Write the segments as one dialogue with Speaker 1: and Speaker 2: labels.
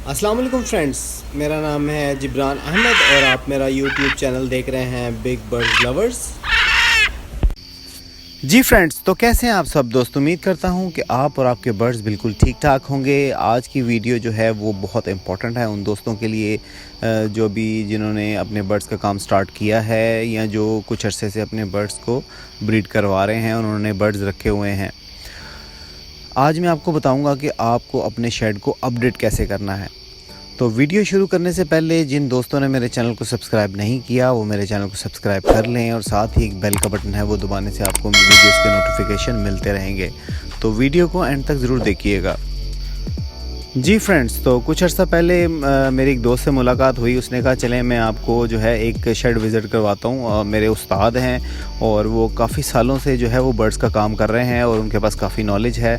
Speaker 1: अस्सलाम वालेकुम फ्रेंड्स, मेरा नाम है जिब्रान अहमद और आप मेरा यूट्यूब चैनल देख रहे हैं बिग बर्ड लवर्स। जी फ्रेंड्स, तो कैसे हैं आप सब दोस्त। उम्मीद करता हूं कि आप और आपके बर्ड्स बिल्कुल ठीक ठाक होंगे। आज की वीडियो जो है वो बहुत इम्पोर्टेंट है उन दोस्तों के लिए जो भी जिन्होंने अपने बर्ड्स का काम स्टार्ट किया है या जो कुछ अरसे से अपने बर्ड्स को ब्रीड करवा रहे हैं, उन्होंने बर्ड्स रखे हुए हैं। आज मैं आपको बताऊंगा कि आपको अपने शेड को अपडेट कैसे करना है। तो वीडियो शुरू करने से पहले जिन दोस्तों ने मेरे चैनल को सब्सक्राइब नहीं किया वो मेरे चैनल को सब्सक्राइब कर लें और साथ ही एक बेल का बटन है वो दबाने से आपको वीडियोस के नोटिफिकेशन मिलते रहेंगे। तो वीडियो को एंड तक ज़रूर देखिएगा। जी फ्रेंड्स, तो कुछ अर्सा पहले मेरी एक दोस्त से मुलाकात हुई। उसने कहा चलें मैं आपको जो है एक शेड विज़िट करवाता हूँ। मेरे उस्ताद हैं और वो काफ़ी सालों से जो है वो बर्ड्स का काम कर रहे हैं और उनके पास काफ़ी नॉलेज है।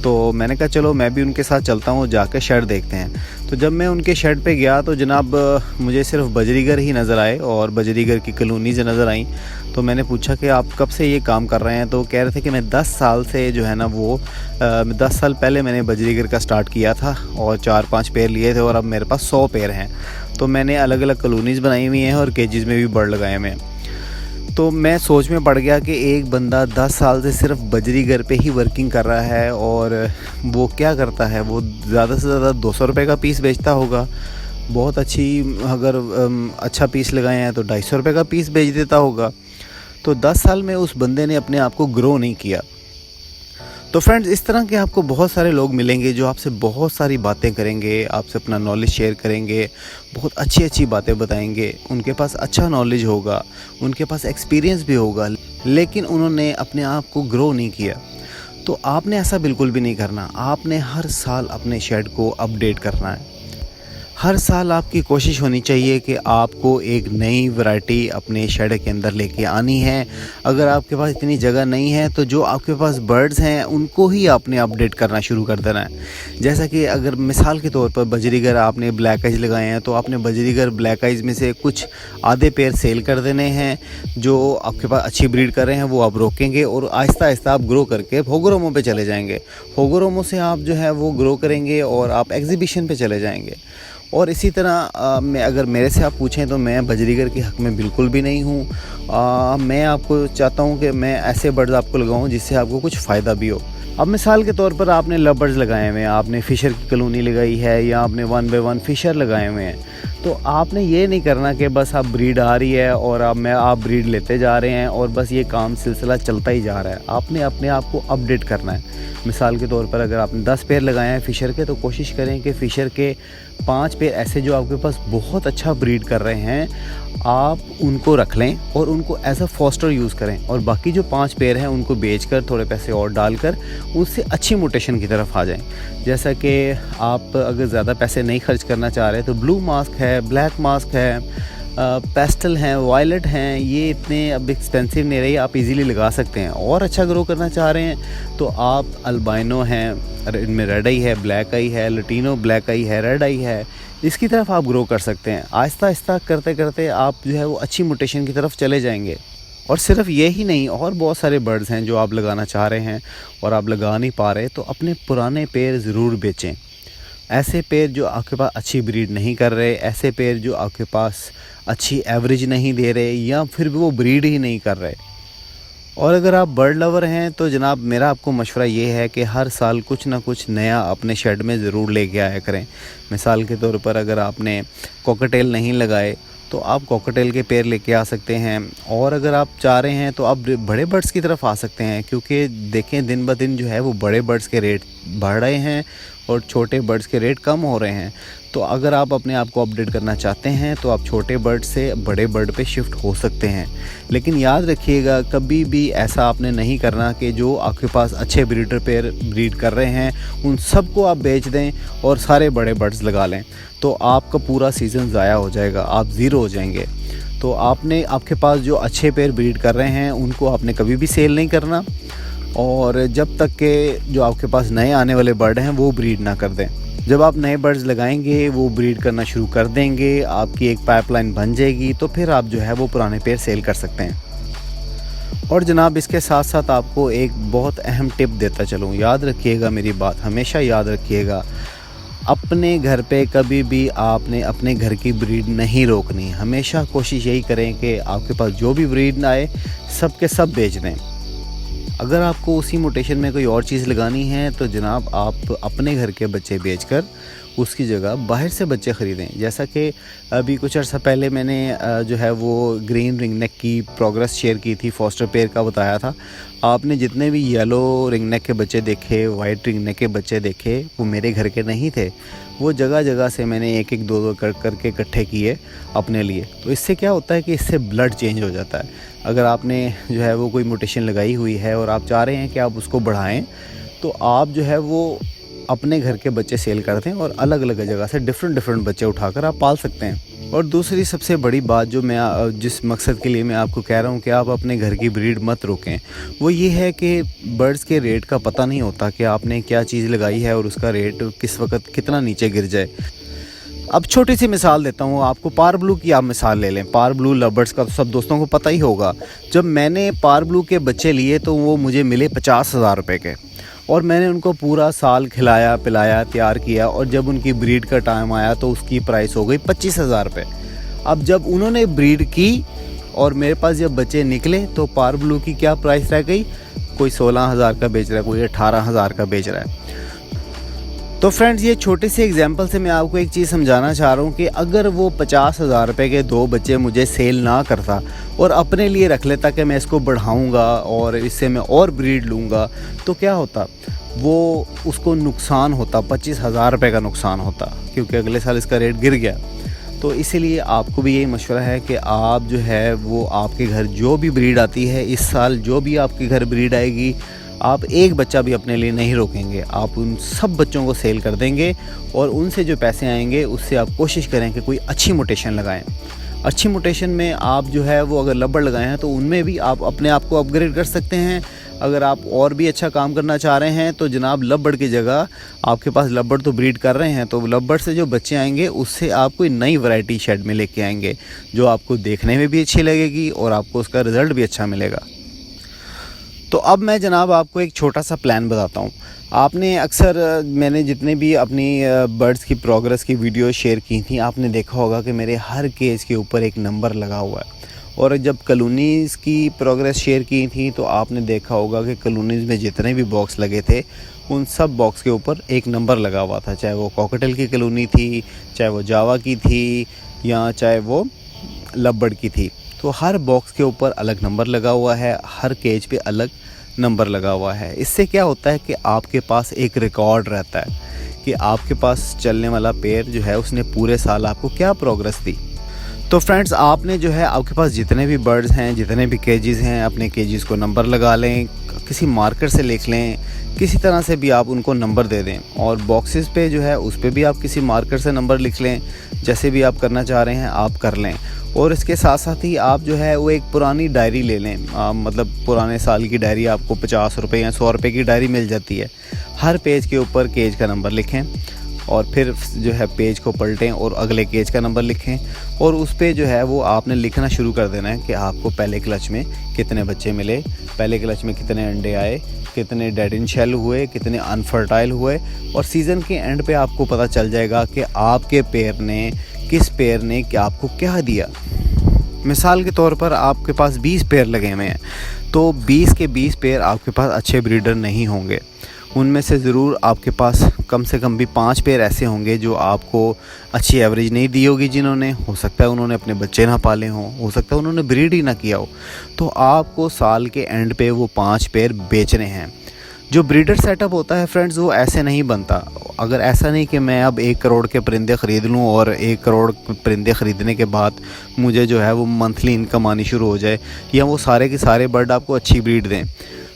Speaker 1: तो मैंने कहा चलो मैं भी उनके साथ चलता हूँ, जाकर शेड देखते हैं। तो जब मैं उनके शेड पे गया तो जनाब मुझे सिर्फ बजरीगर ही नज़र आए और बजरीगर की कॉलोनीज़ नज़र आई। तो मैंने पूछा कि आप कब से ये काम कर रहे हैं। तो कह रहे थे कि मैं 10 साल से जो है ना वो 10 साल पहले मैंने बजरीगर का स्टार्ट किया था और 4-5 पेड़ लिए थे और अब मेरे पास 100 पेड़ हैं। तो मैंने अलग अलग कॉलोनीज़ बनाई हुई हैं और केजेस में भी बर्ड लगाए हुए हैं। तो मैं सोच में पड़ गया कि एक बंदा 10 साल से सिर्फ बजरीगर पे ही वर्किंग कर रहा है और वो क्या करता है, वो ज़्यादा से ज़्यादा 200 रुपये का पीस बेचता होगा। बहुत अच्छी अगर अच्छा पीस लगाए हैं तो 250 रुपये का पीस बेच देता होगा। तो 10 साल में उस बंदे ने अपने आप को ग्रो नहीं किया। तो फ्रेंड्स, इस तरह के आपको बहुत सारे लोग मिलेंगे जो आपसे बहुत सारी बातें करेंगे, आपसे अपना नॉलेज शेयर करेंगे, बहुत अच्छी अच्छी बातें बताएंगे। उनके पास अच्छा नॉलेज होगा, उनके पास एक्सपीरियंस भी होगा, लेकिन उन्होंने अपने आप को ग्रो नहीं किया। तो आपने ऐसा बिल्कुल भी नहीं करना। आपने हर साल अपने शेड को अपडेट करना है। हर साल आपकी कोशिश होनी चाहिए कि आपको एक नई वैरायटी अपने शेड के अंदर लेके आनी है। अगर आपके पास इतनी जगह नहीं है तो जो आपके पास बर्ड्स हैं उनको ही आपने अपडेट करना शुरू कर देना है। जैसा कि अगर मिसाल के तौर पर बजरीगर आपने ब्लैक आइज लगाए हैं तो आपने बजरीगर ब्लैक आइज में से कुछ आधे पेड़ सेल कर देने हैं। जो आपके पास अच्छी ब्रीड कर रहे हैं वो आप रोकेंगे और आहिस्ता आहिस्ता आप ग्रो करके होगोरोमो पे चले जाएंगे। होगोरोमो से आप जो है वो ग्रो करेंगे और आप एग्जीबिशन पे चले जाएंगे। और इसी तरह मैं अगर मेरे से आप पूछें तो मैं बजरीगर के हक़ में बिल्कुल भी नहीं हूँ। मैं आपको चाहता हूँ कि मैं ऐसे बर्ड्स आपको लगाऊँ जिससे आपको कुछ फ़ायदा भी हो। अब मिसाल के तौर पर आपने लव बर्ड्स लगाए हुए हैं, आपने फ़िशर की कॉलोनी लगाई है या आपने 1 बाय 1 फ़िशर लगाए हुए हैं। तो आपने ये नहीं करना कि बस आप ब्रीड आ रही है और आप ब्रीड लेते जा रहे हैं और बस ये काम सिलसिला चलता ही जा रहा है। आपने अपने आप को अपडेट करना है। मिसाल के तौर पर अगर आपने 10 पेड़ लगाए हैं फ़िशर के तो कोशिश करें कि फ़िशर के 5 पेड़ ऐसे जो आपके पास बहुत अच्छा ब्रीड कर रहे हैं आप उनको रख लें और उनको एज अ फॉस्टर यूज़ करें और बाकी जो 5 पेड़ हैं उनको बेचकर थोड़े पैसे और डालकर उससे अच्छी मोटेशन की तरफ आ जाएं। जैसा कि आप अगर ज़्यादा पैसे नहीं खर्च करना चाह रहे तो ब्लू मास्क है, ब्लैक मास्क है, पेस्टल हैं, वायलेट हैं, ये इतने अब एक्सपेंसिव नहीं रही, आप इजीली लगा सकते हैं। और अच्छा ग्रो करना चाह रहे हैं तो आप अल्बाइनो हैं, इनमें रेड आई है, ब्लैक आई है, लटीनो ब्लैक आई है, रेड आई है, इसकी तरफ आप ग्रो कर सकते हैं। आहिस्ता आहिस्ता करते करते आप जो है वो अच्छी मोटेशन की तरफ चले जाएंगे। और सिर्फ ये ही नहीं, और बहुत सारे बर्ड्स हैं जो आप लगाना चाह रहे हैं और आप लगा नहीं पा रहे, तो अपने पुराने पेड़ ज़रूर बेचें। ऐसे पेड़ जो आपके पास अच्छी ब्रीड नहीं कर रहे, ऐसे पेड़ जो आपके पास अच्छी एवरेज नहीं दे रहे या फिर भी वो ब्रीड ही नहीं कर रहे। और अगर आप बर्ड लवर हैं तो जनाब मेरा आपको मशवरा ये है कि हर साल कुछ ना कुछ नया अपने शेड में ज़रूर लेके आया करें। मिसाल के तौर पर अगर आपने कॉकटेल नहीं लगाए तो आप कॉकटेल के पेड़ लेके आ सकते हैं। और अगर आप चाह रहे हैं तो आप बड़े बर्ड्स की तरफ आ सकते हैं, क्योंकि देखें दिन ब दिन जो है वो बड़े बर्ड्स के रेट बढ़ रहे हैं और छोटे बर्ड्स के रेट कम हो रहे हैं। तो अगर आप अपने आप को अपडेट करना चाहते हैं तो आप छोटे बर्ड से बड़े बर्ड पे शिफ्ट हो सकते हैं। लेकिन याद रखिएगा कभी भी ऐसा आपने नहीं करना कि जो आपके पास अच्छे ब्रीडर पेयर ब्रीड कर रहे हैं उन सबको आप बेच दें और सारे बड़े बर्ड्स लगा लें। तो आपका पूरा सीज़न ज़ाया हो जाएगा, आप ज़ीरो हो जाएंगे। तो आपके पास जो अच्छे पेयर ब्रीड कर रहे हैं उनको आपने कभी भी सेल नहीं करना और जब तक के जो आपके पास नए आने वाले बर्ड हैं वो ब्रीड ना कर दें। जब आप नए बर्ड्स लगाएंगे वो ब्रीड करना शुरू कर देंगे, आपकी एक पाइपलाइन बन जाएगी, तो फिर आप जो है वो पुराने पेड़ सेल कर सकते हैं। और जनाब इसके साथ साथ आपको एक बहुत अहम टिप देता चलूँ, याद रखिएगा मेरी बात, हमेशा याद रखिएगा। अपने घर पे कभी भी आपने अपने घर की ब्रीड नहीं रोकनी। हमेशा कोशिश यही करें कि आपके पास जो भी ब्रीड आए सब के सब बेच दें। अगर आपको उसी म्यूटेशन में कोई और चीज़ लगानी है तो जनाब आप अपने घर के बच्चे बेचकर उसकी जगह बाहर से बच्चे ख़रीदें। जैसा कि अभी कुछ अर्सा पहले मैंने जो है वो ग्रीन रिंग नेक की प्रोग्रेस शेयर की थी, फॉस्टर पेयर का बताया था। आपने जितने भी येलो रिंग नेक के बच्चे देखे, वाइट रिंग नेक के बच्चे देखे, वो मेरे घर के नहीं थे। वो जगह जगह से मैंने एक एक दो दो करके इकट्ठे किए अपने लिए। तो इससे क्या होता है कि इससे ब्लड चेंज हो जाता है। अगर आपने जो है वो कोई म्यूटेशन लगाई हुई है और आप चाह रहे हैं कि आप उसको बढ़ाएं, तो आप जो है वो अपने घर के बच्चे सेल करते हैं और अलग अलग जगह से डिफरेंट बच्चे उठाकर आप पाल सकते हैं। और दूसरी सबसे बड़ी बात जो मैं जिस मकसद के लिए मैं आपको कह रहा हूँ कि आप अपने घर की ब्रीड मत रोकें, वो ये है कि बर्ड्स के रेट का पता नहीं होता कि आपने क्या चीज़ लगाई है और उसका रेट किस वक्त कितना नीचे गिर जाए। अब छोटी सी मिसाल देता हूँ आपको, पार ब्लू की आप मिसाल ले लें। पार ब्लू लवर्स का तो सब दोस्तों को पता ही होगा। जब मैंने पार ब्लू के बच्चे लिए तो वो मुझे मिले 50,000 रुपये के, और मैंने उनको पूरा साल खिलाया पिलाया तैयार किया, और जब उनकी ब्रीड का टाइम आया तो उसकी प्राइस हो गई 25,000 रुपये। अब जब उन्होंने ब्रीड की और मेरे पास जब बच्चे निकले तो पार ब्लू की क्या प्राइस रह गई, कोई 16,000 का बेच रहा है, कोई 18,000 का बेच रहा है। तो फ्रेंड्स, ये छोटे से एग्जांपल से मैं आपको एक चीज़ समझाना चाह रहा हूँ कि अगर वो 50,000 रुपये के 2 बच्चे मुझे सेल ना करता और अपने लिए रख लेता कि मैं इसको बढ़ाऊँगा और इससे मैं और ब्रीड लूँगा, तो क्या होता, वो उसको नुकसान होता, 25,000 रुपये का नुकसान होता, क्योंकि अगले साल इसका रेट गिर गया। तो इसीलिए आपको भी यही मशवरा है कि आप जो है वो आपके घर जो भी ब्रीड आती है, इस साल जो भी आपके घर ब्रीड आएगी, आप एक बच्चा भी अपने लिए नहीं रोकेंगे। आप उन सब बच्चों को सेल कर देंगे और उनसे जो पैसे आएंगे उससे आप कोशिश करें कि कोई अच्छी म्यूटेशन लगाएं। अच्छी म्यूटेशन में आप जो है वो अगर लब्बड़ लगाए हैं तो उनमें भी आप अपने आप को अपग्रेड कर सकते हैं। अगर आप और भी अच्छा काम करना चाह रहे हैं तो जनाब लब्बड़ की जगह, आपके पास लब्बड़ तो ब्रीड कर रहे हैं, तो लब्बड़ से जो बच्चे आएंगे उससे आप कोई नई वैरायटी शेड में लेके आएंगे जो आपको देखने में भी अच्छी लगेगी और आपको उसका रिज़ल्ट भी अच्छा मिलेगा। तो अब मैं जनाब आपको एक छोटा सा प्लान बताता हूँ। आपने अक्सर, मैंने जितने भी अपनी बर्ड्स की प्रोग्रेस की वीडियो शेयर की थी, आपने देखा होगा कि मेरे हर केज के ऊपर एक नंबर लगा हुआ है। और जब कॉलोनीज़ की प्रोग्रेस शेयर की थी तो आपने देखा होगा कि कॉलोनीज़ में जितने भी बॉक्स लगे थे उन सब बॉक्स के ऊपर एक नंबर लगा हुआ था, चाहे वो कॉकटेल की कॉलोनी थी, चाहे वो जावा की थी, या चाहे वो लब्बड़ की थी। तो हर बॉक्स के ऊपर अलग नंबर लगा हुआ है, हर केज पे अलग नंबर लगा हुआ है। इससे क्या होता है कि आपके पास एक रिकॉर्ड रहता है कि आपके पास चलने वाला पेयर जो है उसने पूरे साल आपको क्या प्रोग्रेस दी। तो फ्रेंड्स, आपने जो है आपके पास जितने भी बर्ड्स हैं, जितने भी केजीज़ हैं, अपने केजीज़ को नंबर लगा लें, किसी मार्कर से लिख लें, किसी तरह से भी आप उनको नंबर दे दें, और बॉक्सेस पे जो है उस पे भी आप किसी मार्कर से नंबर लिख लें। जैसे भी आप करना चाह रहे हैं आप कर लें। और इसके साथ साथ ही आप जो है वो एक पुरानी डायरी ले लें, मतलब पुराने साल की डायरी आपको 50 रुपये या 100 रुपये की डायरी मिल जाती है। हर पेज के ऊपर केज का नंबर लिखें और फिर जो है पेज को पलटें और अगले केज का नंबर लिखें, और उस पे जो है वो आपने लिखना शुरू कर देना है कि आपको पहले क्लच में कितने बच्चे मिले, पहले क्लच में कितने अंडे आए, कितने डेड इन शेल हुए, कितने अनफर्टाइल हुए। और सीज़न के एंड पे आपको पता चल जाएगा कि आपके पेयर ने, किस पेयर ने क्या आपको क्या दिया। मिसाल के तौर पर आपके पास 20 पेयर लगे हुए हैं, तो 20 के 20 पेयर आपके पास अच्छे ब्रीडर नहीं होंगे। उनमें से ज़रूर आपके पास कम से कम भी 5 पेयर ऐसे होंगे जो आपको अच्छी एवरेज नहीं दी होगी, जिन्होंने, हो सकता है उन्होंने अपने बच्चे ना पाले हों, हो सकता है उन्होंने ब्रीड ही ना किया हो। तो आपको साल के एंड पे वो 5 पेयर बेचने हैं। जो ब्रीडर सेटअप होता है फ्रेंड्स, वो ऐसे नहीं बनता। अगर ऐसा नहीं कि मैं अब 1 करोड़ के परिंदे ख़रीद लूँ और 1 करोड़ परिंदे ख़रीदने के बाद मुझे जो है वो मंथली इनकम आनी शुरू हो जाए, या वो सारे के सारे बर्ड आपको अच्छी ब्रीड दें।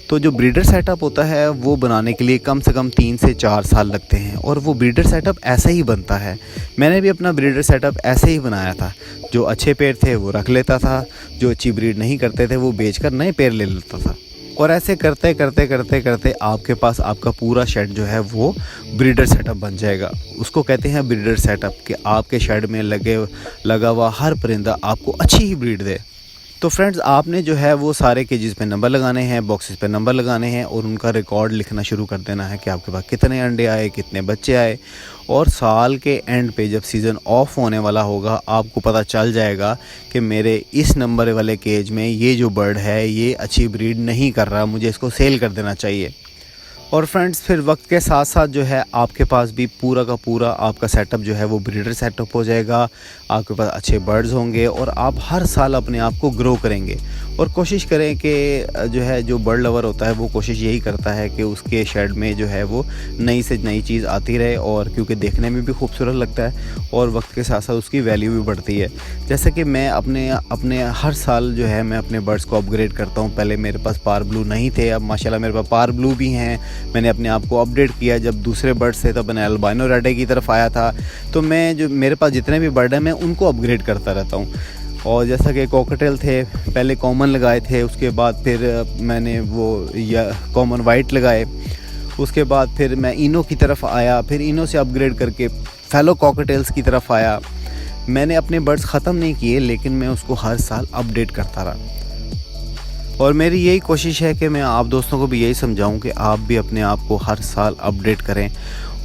Speaker 1: तो जो ब्रीडर सेटअप होता है वो बनाने के लिए कम से कम 3 से 4 साल लगते हैं, और वो ब्रीडर सेटअप ऐसा ही बनता है। मैंने भी अपना ब्रीडर सेटअप ऐसे ही बनाया था। जो अच्छे पेयर थे वो रख लेता था, जो अच्छी ब्रीड नहीं करते थे वो बेचकर नए पेयर ले लेता था। और ऐसे करते करते करते करते आपके पास आपका पूरा शेड जो है वो ब्रीडर सेटअप बन जाएगा। उसको कहते हैं ब्रीडर सेटअप, कि आपके शेड में लगा हुआ हर परिंदा आपको अच्छी ही ब्रीड दे। तो फ्रेंड्स, आपने जो है वो सारे केजेस पे नंबर लगाने हैं, बॉक्सेस पे नंबर लगाने हैं, और उनका रिकॉर्ड लिखना शुरू कर देना है कि आपके पास कितने अंडे आए, कितने बच्चे आए। और साल के एंड पे जब सीज़न ऑफ होने वाला होगा आपको पता चल जाएगा कि मेरे इस नंबर वाले केज में ये जो बर्ड है ये अच्छी ब्रीड नहीं कर रहा, मुझे इसको सेल कर देना चाहिए। और फ्रेंड्स फिर वक्त के साथ साथ जो है आपके पास भी पूरा का पूरा आपका सेटअप जो है वो ब्रीडर सेटअप हो जाएगा, आपके पास अच्छे बर्ड्स होंगे और आप हर साल अपने आप को ग्रो करेंगे। और कोशिश करें कि जो है जो बर्ड लवर होता है वो कोशिश यही करता है कि उसके शेड में जो है वो नई से नई चीज़ आती रहे, और क्योंकि देखने में भी खूबसूरत लगता है और वक्त के साथ साथ उसकी वैल्यू भी बढ़ती है। जैसे कि मैं अपने हर साल जो है मैं अपने बर्ड्स को अपग्रेड करता हूँ। पहले मेरे पास पार ब्लू नहीं थे, अब माशाल्लाह मेरे पास पार ब्लू भी हैं। मैंने अपने आप को अपडेट किया, जब दूसरे बर्ड्स थे तब मैंने अल्बाइनो रेड की तरफ आया था। तो मैं जो मेरे पास जितने भी बर्ड हैं मैं उनको अपग्रेड करता रहता हूँ। और जैसा कि कॉकटेल थे, पहले कॉमन लगाए थे, उसके बाद फिर मैंने वो या कॉमन वाइट लगाए, उसके बाद फिर मैं इनो की तरफ आया, फिर इनो से अपग्रेड करके फेलो कॉकटेल्स की तरफ आया। मैंने अपने बर्ड्स ख़त्म नहीं किए लेकिन मैं उसको हर साल अपडेट करता रहा। और मेरी यही कोशिश है कि मैं आप दोस्तों को भी यही समझाऊं कि आप भी अपने आप को हर साल अपडेट करें,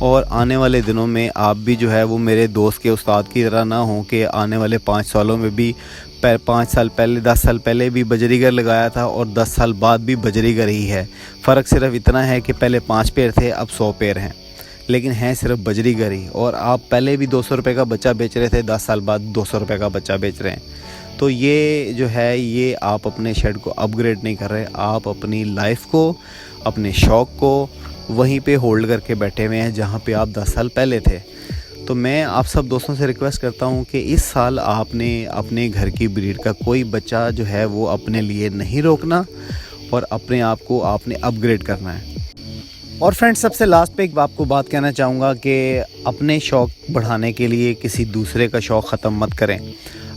Speaker 1: और आने वाले दिनों में आप भी जो है वो मेरे दोस्त के उस्ताद की तरह ना हो कि आने वाले 5 सालों में भी 5 साल पहले 10 साल पहले भी बजरीगर लगाया था और 10 साल बाद भी बजरीगर ही है। फ़र्क सिर्फ इतना है कि पहले 5 पैर थे अब 100 पैर हैं, लेकिन हैं सिर्फ बजरीगर ही। और आप पहले भी 200 रुपये का बच्चा बेच रहे थे, 10 साल बाद 200 रुपये का बच्चा बेच रहे हैं। तो ये जो है ये आप अपने शेड को अपग्रेड नहीं कर रहे, आप अपनी लाइफ को, अपने शौक़ को वहीं पे होल्ड करके बैठे हुए हैं जहाँ पे आप 10 साल पहले थे। तो मैं आप सब दोस्तों से रिक्वेस्ट करता हूँ कि इस साल आपने अपने घर की ब्रीड का कोई बच्चा जो है वो अपने लिए नहीं रोकना और अपने आप को आपने अपग्रेड करना है। और फ्रेंड्स सबसे लास्ट पे एक आपको बात कहना चाहूँगा कि अपने शौक़ बढ़ाने के लिए किसी दूसरे का शौक़ ख़त्म मत करें।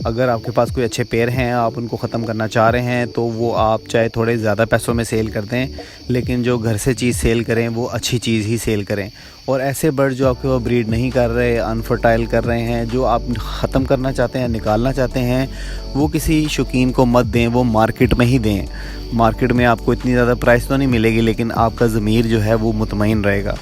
Speaker 1: अगर आपके पास कोई अच्छे पेड़ हैं, आप उनको ख़त्म करना चाह रहे हैं, तो वो आप चाहे थोड़े ज़्यादा पैसों में सेल कर दें, लेकिन जो घर से चीज़ सेल करें वो अच्छी चीज़ ही सेल करें। और ऐसे बर्ड जो आपके वो ब्रीड नहीं कर रहे, अनफर्टाइल कर रहे हैं, जो आप ख़त्म करना चाहते हैं, निकालना चाहते हैं, वो किसी शौकीन को मत दें, वो मार्केट में ही दें। मार्केट में आपको इतनी ज़्यादा प्राइस तो नहीं मिलेगी, लेकिन आपका ज़मीर जो है वो मुतमईन रहेगा।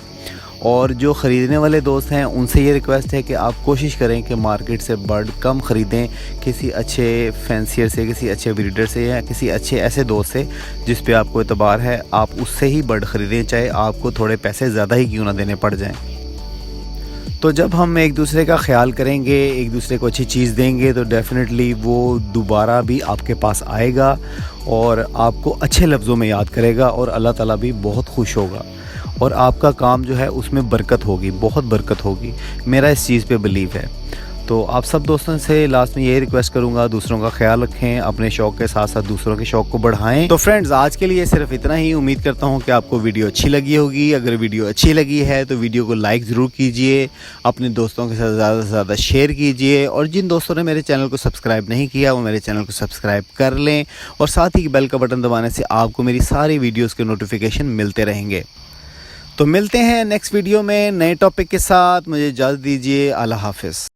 Speaker 1: और जो ख़रीदने वाले दोस्त हैं उनसे ये रिक्वेस्ट है कि आप कोशिश करें कि मार्केट से बर्ड कम ख़रीदें, किसी अच्छे फैंसियर से, किसी अच्छे ब्रीडर से, या किसी अच्छे ऐसे दोस्त से जिस पे आपको एतबार है, आप उससे ही बर्ड ख़रीदें, चाहे आपको थोड़े पैसे ज़्यादा ही क्यों ना देने पड़ जाएं। तो जब हम एक दूसरे का ख्याल करेंगे, एक दूसरे को अच्छी चीज़ देंगे, तो डेफ़िनेटली वो दोबारा भी आपके पास आएगा और आपको अच्छे लफ्ज़ों में याद करेगा, और अल्लाह ताला भी बहुत खुश होगा और आपका काम जो है उसमें बरकत होगी, बहुत बरकत होगी। मेरा इस चीज़ पे बिलीव है। तो आप सब दोस्तों से लास्ट में यही रिक्वेस्ट करूंगा, दूसरों का ख्याल रखें, अपने शौक़ के साथ साथ दूसरों के शौक़ को बढ़ाएं। तो फ्रेंड्स आज के लिए सिर्फ इतना ही। उम्मीद करता हूं कि आपको वीडियो अच्छी लगी होगी। अगर वीडियो अच्छी लगी है तो वीडियो को लाइक ज़रूर कीजिए, अपने दोस्तों के साथ ज़्यादा से ज़्यादा शेयर कीजिए, और जिन दोस्तों ने मेरे चैनल को सब्सक्राइब नहीं किया वो मेरे चैनल को सब्सक्राइब कर लें, और साथ ही बेल का बटन दबाने से आपको मेरी सारी वीडियोज़ के नोटिफिकेशन मिलते रहेंगे। तो मिलते हैं नेक्स्ट वीडियो में नए टॉपिक के साथ। मुझे इजाज़त दीजिए। अल्लाह हाफ़िज़।